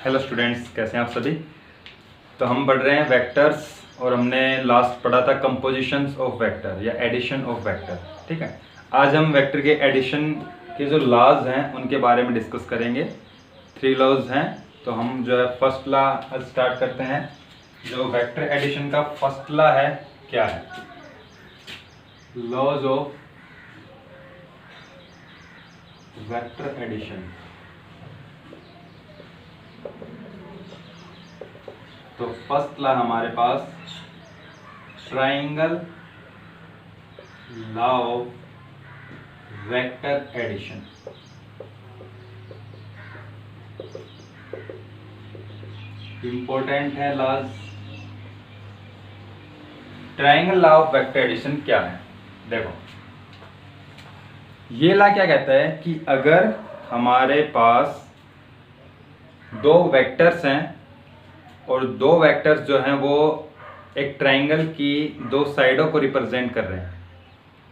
Hello students, कैसे हैं आप सभी। तो हम पढ़ रहे हैं वेक्टर्स और हमने लास्ट पढ़ा था कंपोजिशंस ऑफ वेक्टर या एडिशन ऑफ वेक्टर। ठीक है, आज हम वेक्टर के एडिशन के जो लॉज हैं उनके बारे में डिस्कस करेंगे। 3 लॉज हैं, तो हम जो है फर्स्ट लॉ स्टार्ट करते हैं। जो वेक्टर एडिशन का फर्स्ट लॉ है क्या है? Laws of vector addition. तो फर्स्ट लॉ हमारे पास triangle law of vector addition. Important है laws. Triangle law of vector addition क्या है? देखो, ये लॉ क्या कहता है कि अगर हमारे पास दो वेक्टर्स हैं और दो वेक्टर्स जो हैं वो एक ट्राइंगल की दो साइडों को रिप्रेजेंट कर रहे हैं,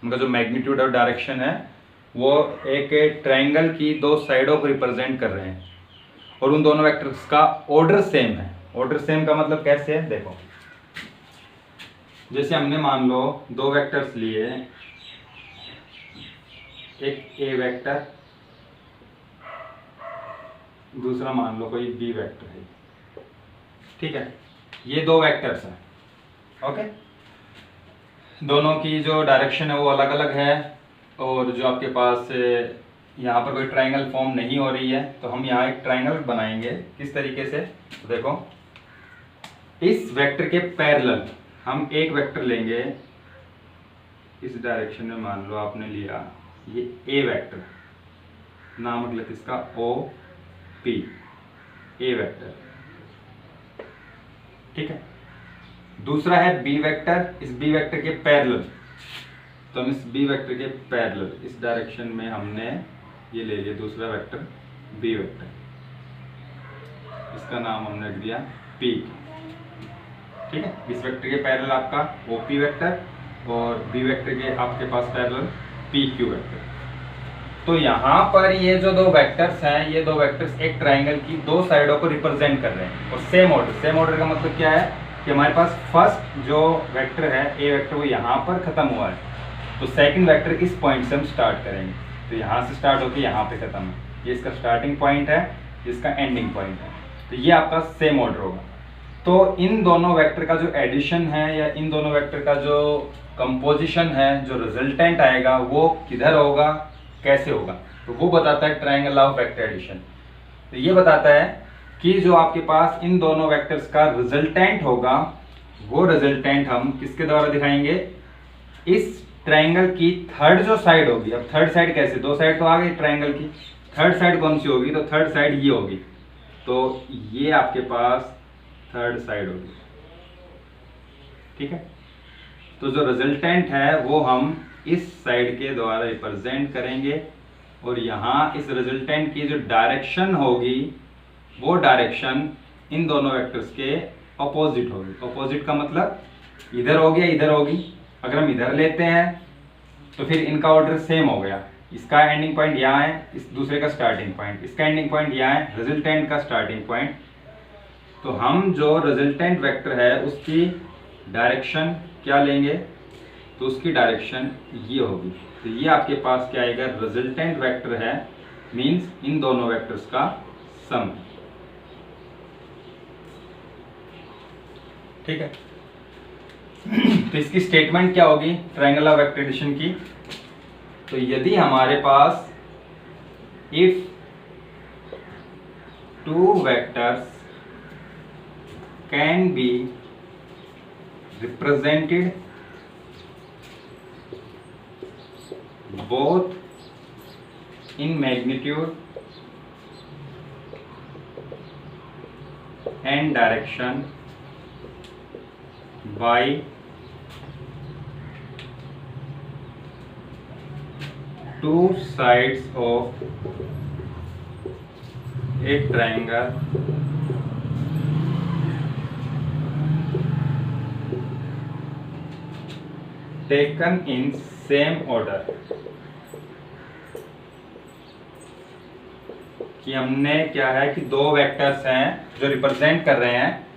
उनका जो मैग्नीट्यूड और डायरेक्शन है वो एक ट्राइंगल की दो साइडों को रिप्रेजेंट कर रहे हैं, और उन दोनों वेक्टर्स का ऑर्डर सेम है। ऑर्डर सेम का मतलब कैसे है? देखो, जैसे हमने मान लो दो वेक्टर्स लिए, एक ए वेक्टर, दूसरा मान लो कोई बी वेक्टर है। ठीक है, ये दो वेक्टर्स हैं। ओके, दोनों की जो डायरेक्शन है वो अलग अलग है, और जो आपके पास यहाँ पर कोई ट्राइंगल फॉर्म नहीं हो रही है, तो हम यहाँ एक ट्राइंगल बनाएंगे। किस तरीके से? तो देखो, इस वेक्टर के पैरेलल हम एक वेक्टर लेंगे। इस डायरेक्शन में मान लो आपने लिया ये ए वेक्टर, नाम मतलब इसका ओ पी, ए वेक्टर। ठीक है, दूसरा है बी वेक्टर। इस बी वेक्टर के पैरेलल, तो हम इस बी वेक्टर के पैरेलल इस डायरेक्शन में हमने ये ले लिया दूसरा वेक्टर बी वेक्टर, इसका नाम हमने रख दिया पी। ठीक है, इस वेक्टर के पैरेलल आपका ओ पी वेक्टर और बी वेक्टर के आपके पास पैरेलल पी क्यू वेक्टर। तो यहाँ पर ये जो दो वेक्टर्स हैं, ये दो वेक्टर्स एक ट्राइंगल की दो साइडों को रिप्रेजेंट कर रहे हैं, और सेम ऑर्डर। सेम ऑर्डर का मतलब क्या है कि हमारे पास फर्स्ट जो वेक्टर है ए वेक्टर वो यहाँ पर खत्म हुआ है, तो सेकंड वेक्टर इस पॉइंट से हम स्टार्ट करेंगे। तो यहाँ से स्टार्ट होकर यहाँ पे खत्म है, ये इसका स्टार्टिंग पॉइंट है, इसका एंडिंग पॉइंट है। तो ये आपका सेम ऑर्डर होगा। तो इन दोनों वेक्टर का जो एडिशन है या इन दोनों वेक्टर का जो कंपोजिशन है, जो रिजल्टेंट आएगा वो किधर होगा, कैसे होगा, तो वो बताता है triangle law of vector addition. तो ये बताता है कि जो आपके पास इन दोनों वेक्टर्स का रिजल्टेंट होगा, वो रिजल्टेंट हम किसके द्वारा दिखाएंगे? इस ट्राइंगल की थर्ड जो साइड होगी। अब थर्ड साइड कैसे? दो साइड तो आ गई ट्राइंगल की, थर्ड साइड कौन सी होगी? तो थर्ड साइड ये होगी, तो ये आपके पास थर्ड साइड होगी। ठीक है, तो जो रिजल्टेंट है वो हम इस साइड के द्वारा रिप्रेजेंट करेंगे, और यहाँ इस रिजल्टेंट की जो डायरेक्शन होगी वो डायरेक्शन इन दोनों वेक्टर्स के अपोजिट होगी। अपोजिट का मतलब इधर होगी या इधर होगी। अगर हम इधर लेते हैं तो फिर इनका ऑर्डर सेम हो गया, इसका एंडिंग पॉइंट यहाँ है, इस दूसरे का स्टार्टिंग पॉइंट, इसका एंडिंग पॉइंट यहाँ है, रिजल्टेंट का स्टार्टिंग पॉइंट। तो हम जो रिजल्टेंट वेक्टर है उसकी डायरेक्शन क्या लेंगे? तो उसकी डायरेक्शन ये होगी। तो ये आपके पास क्या आएगा? रिजल्टेंट वेक्टर है, मींस इन दोनों वेक्टर्स का सम। ठीक है, तो इसकी स्टेटमेंट क्या होगी ट्राइंगल ऑफ वेक्टर एडिशन की? तो यदि हमारे पास if two vectors can be represented both in magnitude and direction by two sides of a triangle taken in same order, कि हमने क्या है कि दो वेक्टर्स हैं जो रिप्रेजेंट कर रहे हैं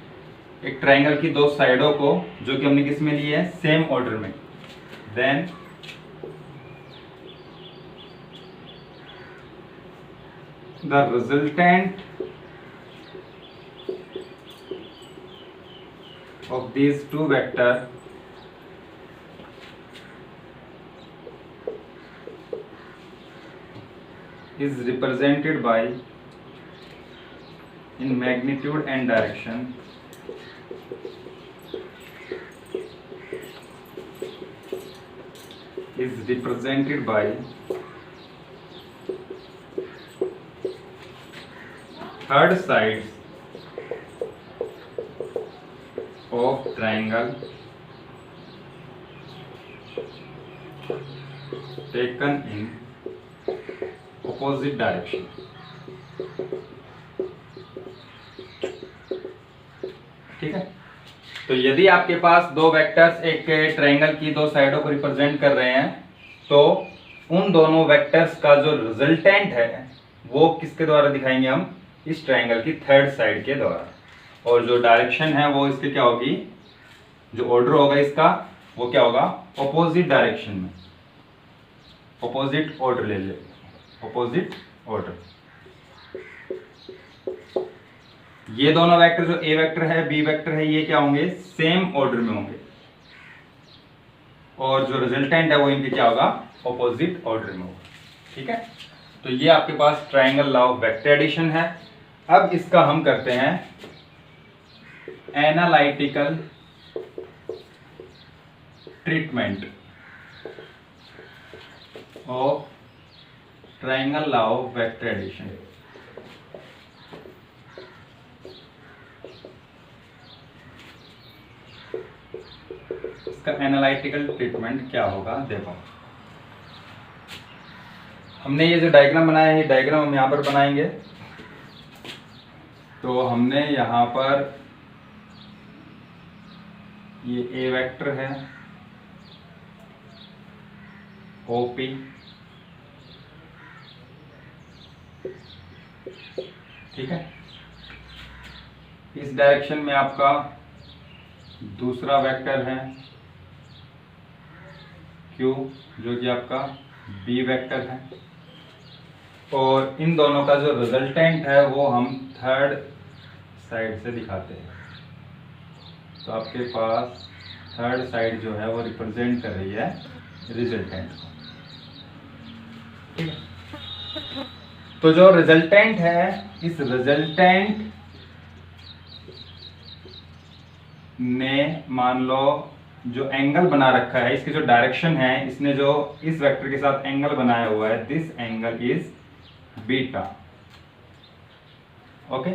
एक ट्रायंगल की दो साइडों को, जो कि हमने किस में लिए है, सेम ऑर्डर में। Then the resultant of these two vector is represented by in magnitude and direction is represented by third sides of triangle taken in opposite direction। ठीक है, तो यदि आपके पास दो वेक्टर्स एक ट्रायंगल की दो साइडों को रिप्रेजेंट कर रहे हैं तो उन दोनों वेक्टर्स का जो रिजल्टेंट है वो किसके द्वारा दिखाएंगे हम, इस ट्रायंगल की थर्ड साइड के द्वारा। और जो डायरेक्शन है वो इसके क्या होगी, जो ऑर्डर होगा इसका वो क्या होगा, ऑपोजिट डायरेक्शन में, ऑपोजिट ऑर्डर ले ले, ऑपोजिट ऑर्डर। ये दोनों वेक्टर जो ए वेक्टर है बी वेक्टर है ये क्या होंगे, सेम ऑर्डर में होंगे, और जो रिजल्टेंट है वो इनके क्या होगा, ऑपोजिट ऑर्डर में होगा। ठीक है, तो ये आपके पास triangle law of vector addition है। अब इसका हम करते हैं analytical treatment of triangle law of vector addition. इसका एनालिटिकल ट्रीटमेंट क्या होगा, देखो हमने ये जो डायग्राम बनाया है ये डायग्राम हम यहाँ पर बनाएंगे। तो हमने यहाँ पर ये ए वेक्टर है OP, ठीक है, इस डायरेक्शन में आपका दूसरा वेक्टर है Q जो कि आपका B वेक्टर है, और इन दोनों का जो रिजल्टेंट है वो हम थर्ड साइड से दिखाते हैं। तो आपके पास थर्ड साइड जो है वो रिप्रेजेंट कर रही है रिजल्टेंट को। ठीक है, तो जो रिजल्टेंट है इस रिजल्टेंट ने मान लो जो एंगल बना रखा है, इसकी जो डायरेक्शन है, इसने जो इस वेक्टर के साथ एंगल बनाया हुआ है, this angle is beta. Okay,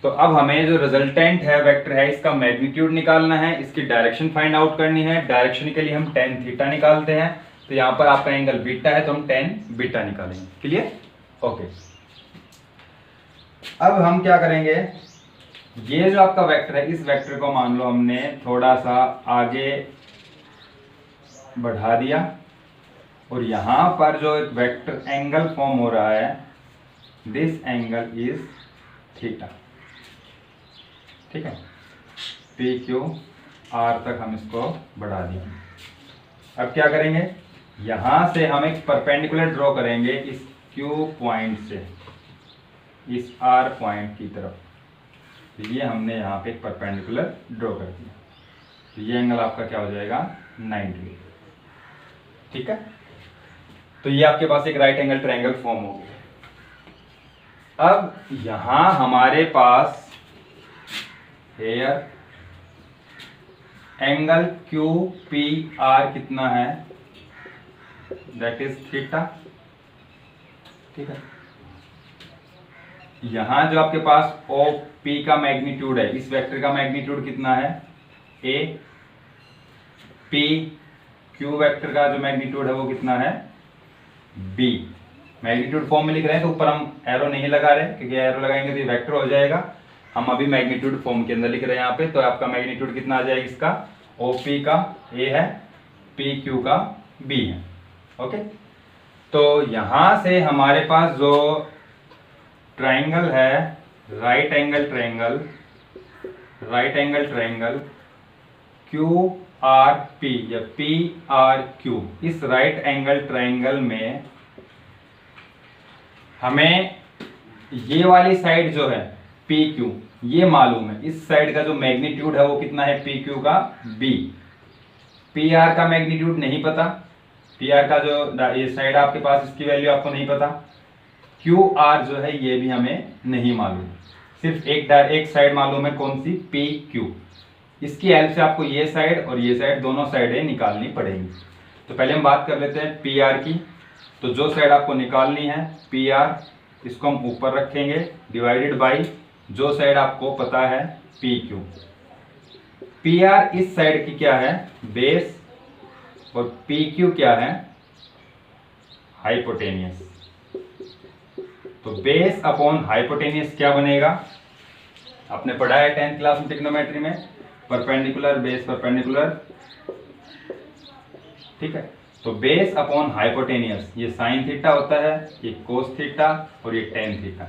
तो अब हमें जो रिजल्टेंट है वेक्टर है इसका मैग्नीट्यूड निकालना है, इसकी डायरेक्शन फाइंड आउट करनी है। डायरेक्शन के लिए हम tan थीटा निकालते हैं, तो यहाँ पर आपका एंगल बीटा है तो हम tan बीटा निकालेंगे। क्लियर? ओके, अब हम क्या करेंगे, ये जो आपका वेक्टर है इस वेक्टर को मान लो हमने थोड़ा सा आगे बढ़ा दिया, और यहां पर जो एक वेक्टर एंगल फॉर्म हो रहा है, दिस एंगल इज थीटा। ठीक है, PQR तक हम इसको बढ़ा दिया। अब क्या करेंगे, यहां से हम एक परपेंडिकुलर ड्रॉ करेंगे इस Q पॉइंट से इस R पॉइंट की तरफ। तो ये हमने यहाँ पे एक परपेंडिकुलर ड्रॉ कर दिया, तो ये एंगल आपका क्या हो जाएगा, 90 डिग्री। ठीक है, तो ये आपके पास एक राइट एंगल ट्रायंगल फॉर्म हो गया। अब यहां हमारे पास हेयर एंगल QPR कितना है, दैट इज थीटा। ठीक है, यहां जो आपके पास OP का मैग्नीट्यूड है, इस वेक्टर का मैग्नीट्यूड कितना है, A। P Q वेक्टर का जो मैग्नीट्यूड है वो कितना है, B। मैग्नीट्यूड फॉर्म में लिख रहे हैं तो ऊपर हम एरो नहीं लगा रहे, क्योंकि एरो लगाएंगे तो ये वेक्टर हो जाएगा। हम अभी मैग्नीट्यूड फॉर्म के अंदर लिख रहे हैं यहाँ पे। तो आपका मैग्नीट्यूड कितना आ जाएगा, इसका OP का A है, PQ का B है। ओके, तो यहां से हमारे पास जो ट्राइंगल है right angle triangle Q R P या पी आर क्यू, इस राइट एंगल ट्राइंगल में हमें ये वाली साइड जो है पी क्यू ये मालूम है, इस साइड का जो मैग्नीट्यूड है वो कितना है पी क्यू का बी। पी आर का मैग्नीट्यूड नहीं पता, पी आर का जो ये साइड आपके पास इसकी वैल्यू आपको नहीं पता। क्यू आर जो है ये भी हमें नहीं मालूम, सिर्फ एक साइड मालूम है, कौन सी पी क्यू। इसकी हेल्प से आपको ये साइड और ये साइड दोनों साइडें निकालनी पड़ेंगी। तो पहले हम बात कर लेते हैं पी आर की। तो जो साइड आपको निकालनी है पी आर, इसको हम ऊपर रखेंगे डिवाइडेड बाई जो साइड आपको पता है पी क्यू। पी आर इस साइड की क्या है बेस और पी क्यू क्या है हाइपोटेनियस। तो बेस अपॉन हाइपोटेनियस क्या बनेगा, आपने पढ़ा है 10th क्लास में ट्रिग्नोमेट्री में, परपेंडिकुलर बेस परपेंडिकुलर, ठीक है। तो बेस अपॉन हाइपोटेनियस ये साइन थीटा होता है, ये कोस थीटा और ये टेन थीटा।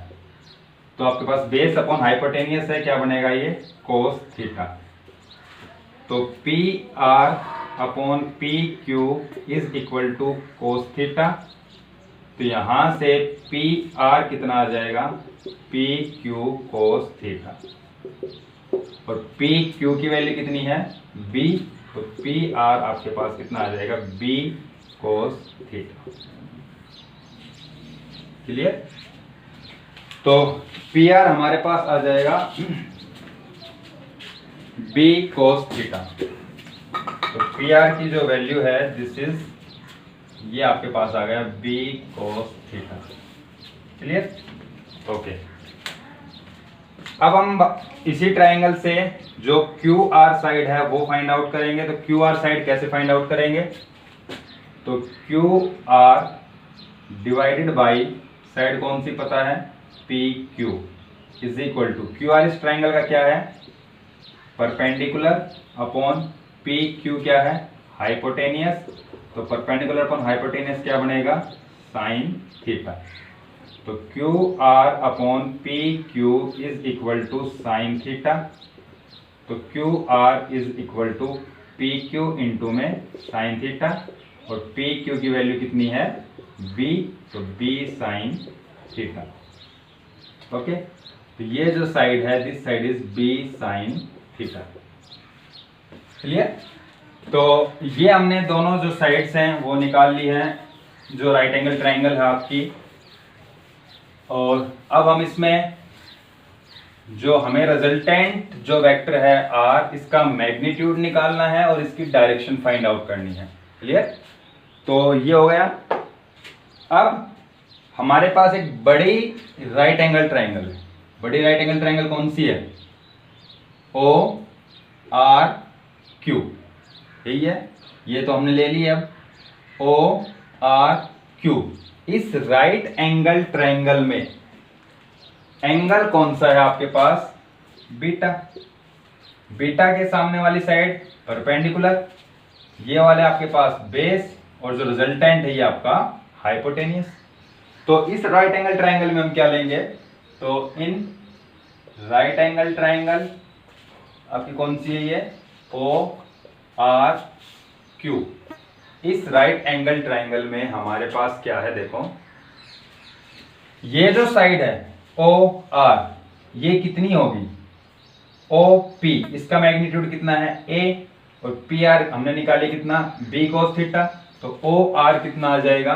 तो आपके पास बेस अपॉन हाइपोटेनियस है, क्या बनेगा ये कोस थीटा। तो P R upon P Q is equal to cos theta. तो यहां से पी आर कितना आ जाएगा पी क्यू कोस थीटा, और पी क्यू की वैल्यू कितनी है बी, तो पी आर आपके पास कितना आ जाएगा बी कोस थीटा। क्लियर। तो पी आर हमारे पास आ जाएगा बी कोस थीटा। तो पी आर की जो वैल्यू है दिस इज, ये आपके पास आ गया B cos theta. Clear, okay. अब हम इसी ट्राइंगल से जो क्यू आर साइड है वो फाइंड आउट करेंगे। तो क्यू आर साइड कैसे फाइंड आउट करेंगे, तो Q R divided by side कौन सी पता है P Q is equal to, Q R इस ट्राइंगल का क्या है परपेंडिकुलर अपॉन पी क्यू क्या है हाइपोटेनियस। तो परपेंडिकुलर अपॉन हाइपोटेनियस क्या बनेगा साइन थीटा। तो Q R upon P Q is equal to sine theta. तो Q R is equal to P Q into में साइन थीटा, और पी क्यू की वैल्यू कितनी है बी, तो बी साइन थीटा। ओके, तो ये जो साइड है this side is B sine theta. Clear. तो ये हमने दोनों जो साइड्स हैं वो निकाल ली हैं जो राइट एंगल ट्राइंगल है आपकी। और अब हम इसमें जो हमें रिजल्टेंट जो वेक्टर है आर, इसका मैग्नीट्यूड निकालना है और इसकी डायरेक्शन फाइंड आउट करनी है। क्लियर। तो ये हो गया। अब हमारे पास एक बड़ी राइट एंगल ट्राइंगल है। बड़ी राइट एंगल ट्राइंगल कौन सी है ओ आर क्यू, यही है। ये तो हमने ले ली है। अब ओ आर क्यू, इस राइट एंगल ट्राइंगल में एंगल कौन सा है आपके पास बीटा। बीटा के सामने वाली साइड परपेंडिकुलर, ये वाले आपके पास बेस, और जो रिजल्टेंट है ये आपका हाइपोटेनियस। तो इस राइट एंगल ट्राइंगल में हम क्या लेंगे, तो इन राइट एंगल ट्राइंगल आपकी कौन सी है ये ओ आर क्यू। इस राइट एंगल ट्राइंगल में हमारे पास क्या है देखो, ये जो साइड है ओ आर ये कितनी होगी ओ पी, इसका मैग्नीट्यूड कितना है ए, और पी आर हमने निकाली कितना बी कोस थीटा। तो ओ आर कितना आ जाएगा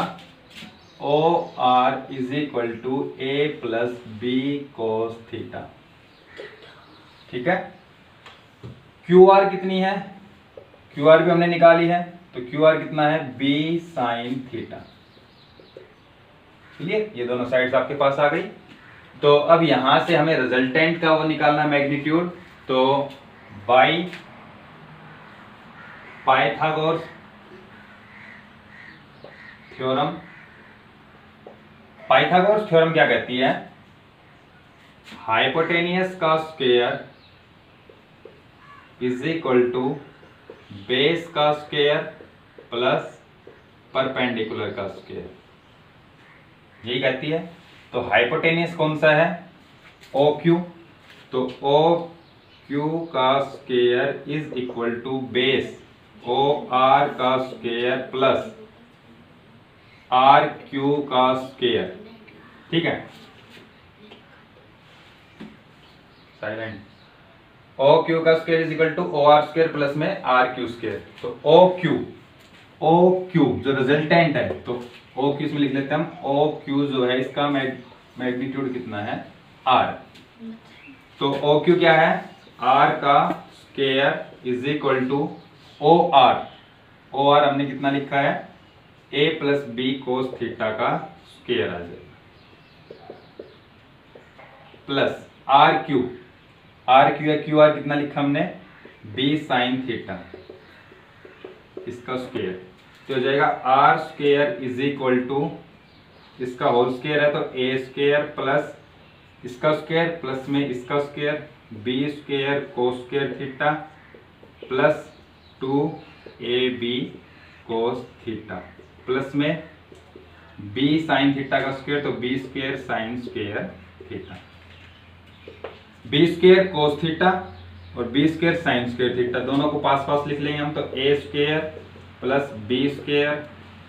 O R is equal to A plus B cos theta. ठीक है। क्यू आर कितनी है, क्यू आर भी हमने निकाली है, तो क्यू आर कितना है बी साइन थीटा। क्लियर, ये दोनों साइड्स आपके पास आ गई। तो अब यहां से हमें रिजल्टेंट का वो निकालना मैग्नीट्यूड। तो by Pythagoras theorem, Pythagoras theorem क्या कहती है, हाइपोटेनियस का square is equal to base का स्क्वायर प्लस परपेंडिकुलर का स्क्वायर, यही कहती है। तो हाइपोटेनियस कौन सा है, ओ क्यू। तो ओ क्यू का square is equal to base O R का स्क्वायर प्लस आर क्यू का स्क्वायर। ठीक है, साइलेंट। ओ क्यू का square is equal to O R square plus में आर क्यू स्क्वायर। तो ओ क्यू जो रिजल्टेंट है, तो ओ क्यू में लिख लेते हैं हम। ओ क्यू जो है इसका मैग्नीट्यूड कितना है, आर। तो ओ क्यू क्या है, आर का square is equal to O R. O R हमने कितना लिखा है, A plus B cos theta का स्क्वायर आ जाएगा, प्लस आर क्यू है, क्यू आर कितना लिखा हमने, बी साइन थीटा, इसका स्क्वायर। तो हो जाएगा R square is equal to, इसका होल स्क्वायर है तो ए स्क्वायर प्लस इसका स्क्वायर प्लस में इसका square, B square cos square theta plus 2ab cos theta plus में b साइन थीटा का स्क्वायर, तो b square sine square theta, b square कोस theta और b square sine square theta, दोनों को पास पास लिख लेंगे हम। तो a square plus b square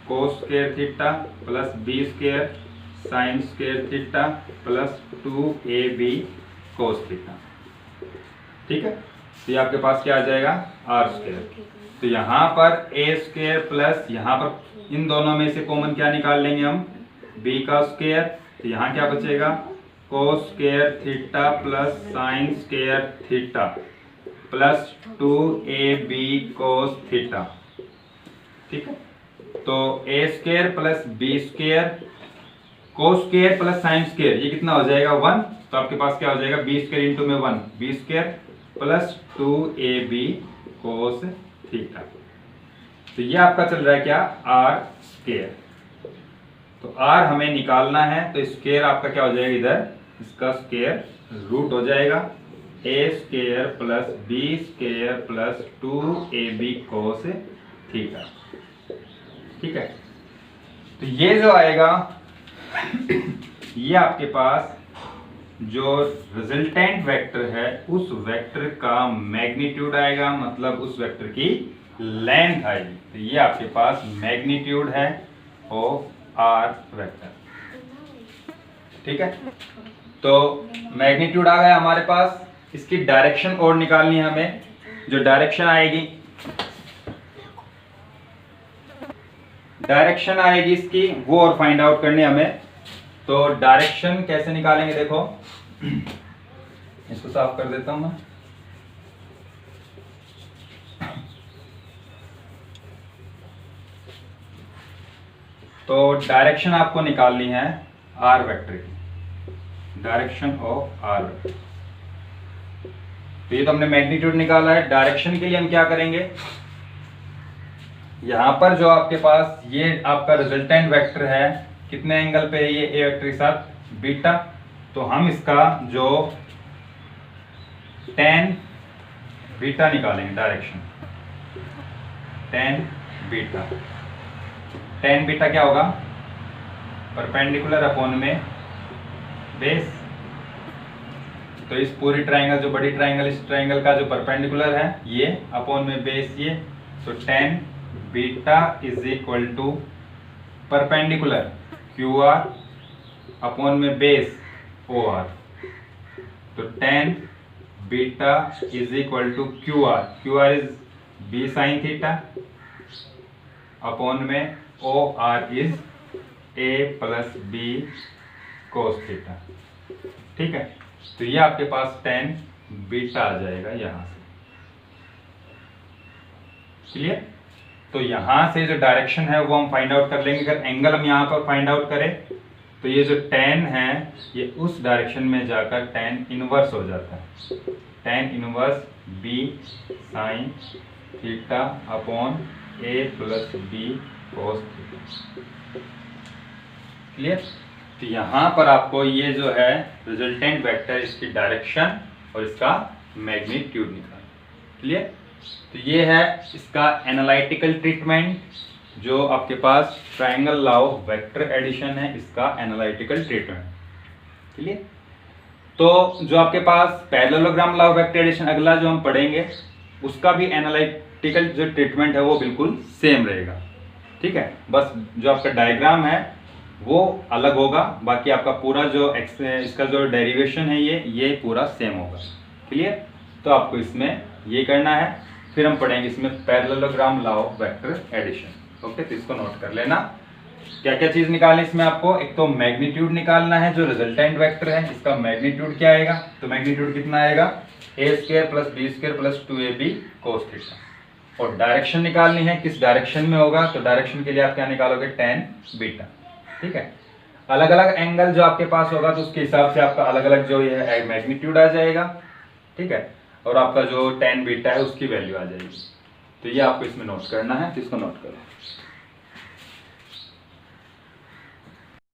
cos square theta plus b square sine square theta plus 2ab cos theta. ठीक है, तो ये आपके पास क्या आ जाएगा, आर स्क्वायर। तो यहाँ पर ए स्क्वायर प्लस यहाँ पर इन दोनों में से कॉमन क्या निकाल लेंगे हम, बी का स्क्वायर। तो यहाँ क्या बचेगा, cos square theta plus sine square theta plus 2ab cos theta. ठीक है, तो A square plus B square cos square plus sine square, ये कितना हो जाएगा 1। तो आपके पास क्या हो जाएगा, बी स्क्वायर इंटू में 1, B square plus 2ab cos theta. तो ये आपका चल रहा है क्या, आर स्क्वायर। तो आर हमें निकालना है, तो स्क्वायर आपका क्या हो जाएगा, इधर इसका स्क्वायर रूट हो जाएगा, A square plus B square plus 2ab cos theta. ठीक है, तो ये जो आएगा ये आपके पास जो रिजल्टेंट वेक्टर है उस वेक्टर का मैग्नीट्यूड आएगा, मतलब उस वेक्टर की लेंथ आएगी। तो ये आपके पास मैग्नीट्यूड है ऑफ आर वेक्टर। ठीक है, तो मैग्नीट्यूड आ गया हमारे पास। इसकी डायरेक्शन और निकालनी है हमें। जो डायरेक्शन आएगी इसकी, वो और फाइंड आउट करनी हमें। तो डायरेक्शन कैसे निकालेंगे, देखो इसको साफ कर देता हूं मैं। तो डायरेक्शन आपको निकालनी है आर वेक्टर की, डायरेक्शन ऑफ आर वेक्टर। तो ये तो हमने मैग्नीट्यूड निकाला है। डायरेक्शन के लिए हम क्या करेंगे, यहां पर जो आपके पास ये आपका रिजल्टेंट वेक्टर है, कितने एंगल पे है ये, ए वेक्टर के साथ बीटा। तो हम इसका जो tan बीटा निकालेंगे, डायरेक्शन tan बीटा क्या होगा, परपेंडिकुलर अपॉन में बेस। तो इस पूरी ट्राइंगल, जो बड़ी ट्राइंगल, इस ट्राइंगल का जो परपेंडिकुलर है ये अपॉन में बेस ये। तो tan beta is equal to perpendicular QR upon में बेस OR। तो tan beta is equal to QR is B sine theta upon में OR is A plus B cos theta. ठीक है, तो ये आपके पास tan बीटा आ जाएगा यहां से। क्लियर? तो यहां से जो डायरेक्शन है वो हम फाइंड आउट कर लेंगे। अगर एंगल हम यहां पर फाइंड आउट करें तो ये जो tan है ये उस डायरेक्शन में जाकर tan इनवर्स हो जाता है, tan inverse B sine theta upon A plus B cos theta. Clear? तो यहाँ पर आपको ये जो है रिजल्टेंट वेक्टर, इसकी डायरेक्शन और इसका मैग्नीट्यूड निकालना। क्लियर? तो ये है इसका एनालिटिकल ट्रीटमेंट, जो आपके पास triangle law of vector addition है, इसका एनालिटिकल ट्रीटमेंट। क्लियर। तो जो आपके पास parallelogram law of vector addition अगला जो हम पढ़ेंगे उसका भी एनालिटिकल जो ट्रीटमेंट है वो बिल्कुल सेम रहेगा, ठीक है। बस जो आपका डायग्राम है वो अलग होगा, बाकी आपका पूरा जो इसका जो डेरिवेशन है ये पूरा सेम होगा, क्लियर। तो आपको इसमें ये करना है, फिर हम पढ़ेंगे इसमें parallelogram law of vector addition. Okay, तो इसको नोट कर लेना। क्या क्या चीज निकालनी इसमें आपको, एक तो मैग्नीट्यूड निकालना है, जो रिजल्टेंट वेक्टर है इसका मैग्नीट्यूड क्या आएगा, तो मैग्नीट्यूड कितना आएगा a square plus B square plus 2ab cos theta. और डायरेक्शन निकालनी है, किस डायरेक्शन में होगा, तो डायरेक्शन के लिए आप क्या निकालोगे tan बीटा, ठीक है। अलग अलग एंगल जो आपके पास होगा तो उसके हिसाब से आपका अलग अलग जो ये मैग्नीट्यूड आ जाएगा, ठीक है। और आपका जो tan बीटा है उसकी वैल्यू आ जाएगी। तो ये आपको इसमें नोट करना है, तो इसको नोट करो।